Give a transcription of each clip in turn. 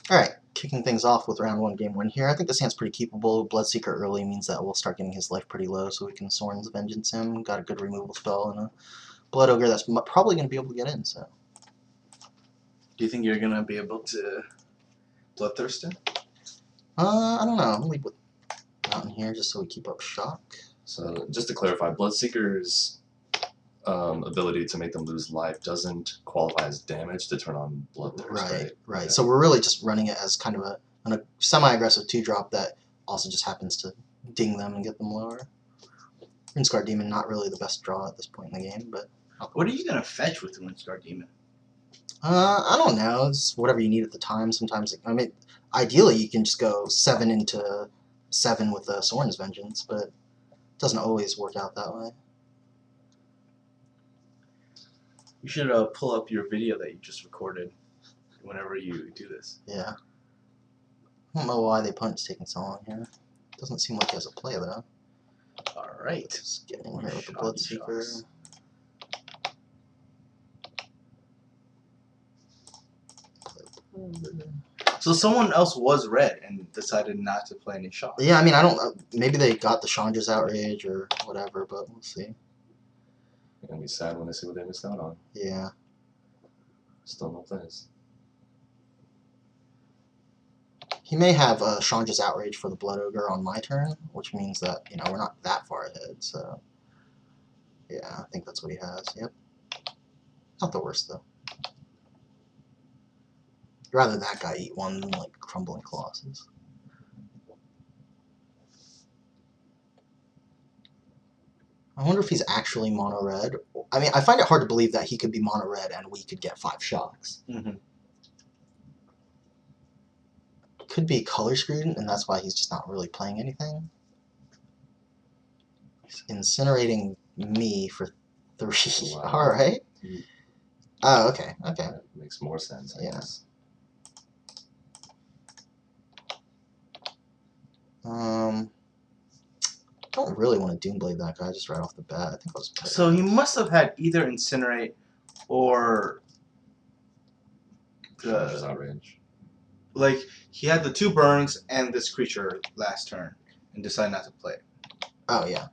Alright, kicking things off with round 1 game 1 here. I think this hand's pretty keepable. Bloodseeker early means that we'll start getting his life pretty low so we can Sorin's Vengeance him. Got a good removal spell and a Blood Ogre that's probably going to be able to get in, so. Do you think you're going to be able to Bloodthirst him? I don't know. I'm going to leave with Mountain here just so we keep up shock. So, just to clarify, Bloodseeker's ability to make them lose life doesn't qualify as damage to turn on Bloodthirst, right. Yeah. So we're really just running it as kind of a semi-aggressive 2-drop that also just happens to ding them and get them lower. Rindscar Demon, not really the best draw at this point in the game, but... What are you going to fetch with the Rindscar Demon? I don't know. It's whatever you need at the time. Sometimes, I mean, ideally you can just go 7 into 7 with Sorin's Vengeance, but it doesn't always work out that way. You should pull up your video that you just recorded whenever you do this. Yeah. I don't know why the opponent's taking so long here. Doesn't seem like he has a play, though. Alright. Just get in here with the Bloodseeker. So someone else was red and decided not to play any shots. Yeah, I mean, I don't know. Maybe they got the Chandra's Outrage or whatever, but we'll see. They're going to be sad when they see what they missed out on. Yeah. Still no plays. He may have Chandra's Outrage for the Blood Ogre on my turn, which means that, you know, we're not that far ahead, so... Yeah, I think that's what he has, yep. Not the worst, though. Rather that guy eat one than, like, Crumbling Colossus. I wonder if he's actually mono red. I mean, I find it hard to believe that he could be mono red and we could get 5 shocks. Mm-hmm. Could be color screwed, and that's why he's just not really playing anything. He's incinerating me for 3. Wow. Alright. Oh, okay, okay. That makes more sense, I guess. Don't really want to Doomblade that guy just right off the bat. I think I'll just play So he must have had either Incinerate or Chandra's Outrage. Like, he had the 2 burns and this creature last turn and decided not to play it. Oh, yeah.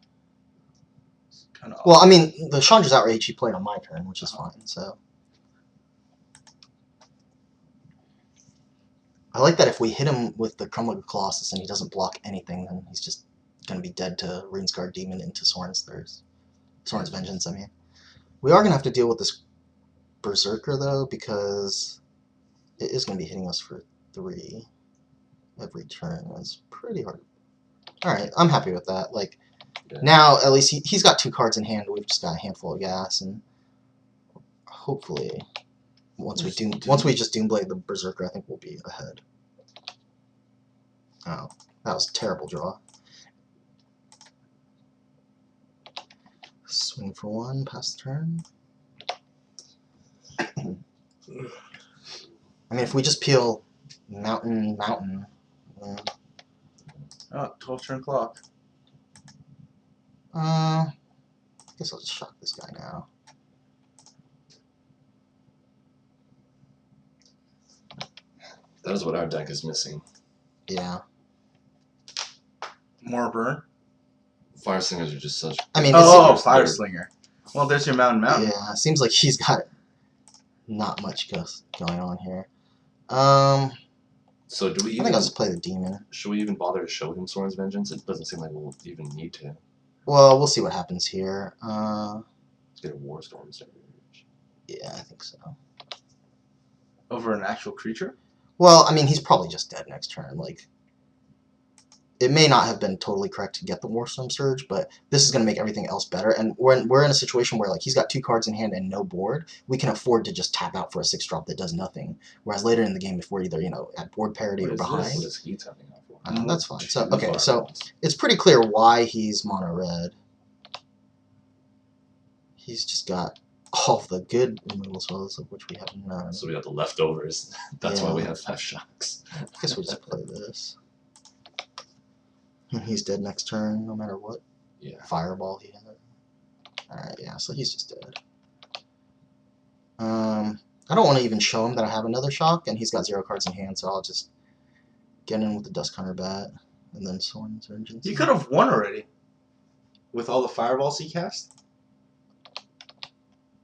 Kind of well, I mean, the Chandra's Outrage he played on my turn, which is fine, so... I like that if we hit him with the Crumbling Colossus and he doesn't block anything, then he's just going to be dead to Rindscar Demon into Sorin's Vengeance, I mean. We are going to have to deal with this Berserker, though, because it is going to be hitting us for 3 every turn. That's pretty hard. Alright, I'm happy with that. Like, now, at least he's got 2 cards in hand, we've just got a handful of gas, and hopefully, once we just Doomblade the Berserker, I think we'll be ahead. Oh, that was a terrible draw. Swing for 1, pass the turn. I mean, if we just peel Mountain... Oh, 12 turn clock. I guess I'll just shock this guy now. That is what our deck is missing. Yeah. More burn? Fire Slingers are just such... I mean, Fire Slinger. Well, there's your Mountain. Yeah, seems like he's got not much going on here. So do we even... I think I'll just play the Demon. Should we even bother to show him Sorin's Vengeance? It doesn't seem like we'll even need to. Well, we'll see what happens here. Let's get a War Storm Surge. Yeah, I think so. Over an actual creature? Well, I mean, he's probably just dead next turn. Like, it may not have been totally correct to get the Warstorm Surge, but this is going to make everything else better. And we're in a situation where, like, he's got 2 cards in hand and no board. We can afford to just tap out for a 6-drop that does nothing. Whereas later in the game, if we're either, you know, at board parity or behind... What is he tapping out for? That's fine. So, okay, so it's pretty clear why he's mono-red. He's just got all of the good removal spells, of which we have none. So we got the leftovers. That's why we have 5 shocks. I guess we'll just play this. He's dead next turn, no matter what. Yeah. Fireball he had. Alright, yeah, so he's just dead. I don't want to even show him that I have another shock, and he's got 0 cards in hand, so I'll just get in with the Dust Counter Bat, and then Soren's Vengeance. He could have won already. With all the fireballs he cast?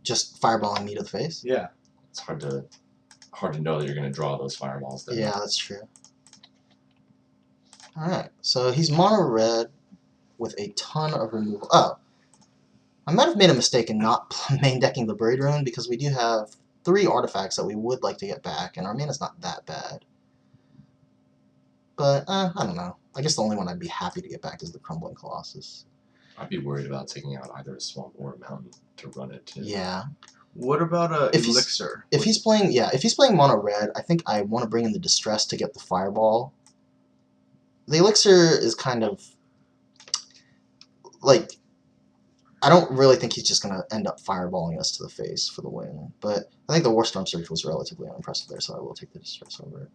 Just fireballing me to the face? Yeah. It's hard to know that you're going to draw those fireballs there. Yeah, that's true. Alright, so he's mono red with a ton of removal. Oh, I might have made a mistake in not main decking the Buried Ruin because we do have 3 artifacts that we would like to get back, and our mana's not that bad. But, I don't know. I guess the only one I'd be happy to get back is the Crumbling Colossus. I'd be worried about taking out either a swamp or a mountain to run it too. Yeah. What about a If elixir? If he's playing mono red, I think I want to bring in the Distress to get the Fireball. The elixir is kind of like, I don't really think he's just going to end up fireballing us to the face for the win. But I think the Warstorm Surge was relatively unimpressive there, so I will take the Distress over it.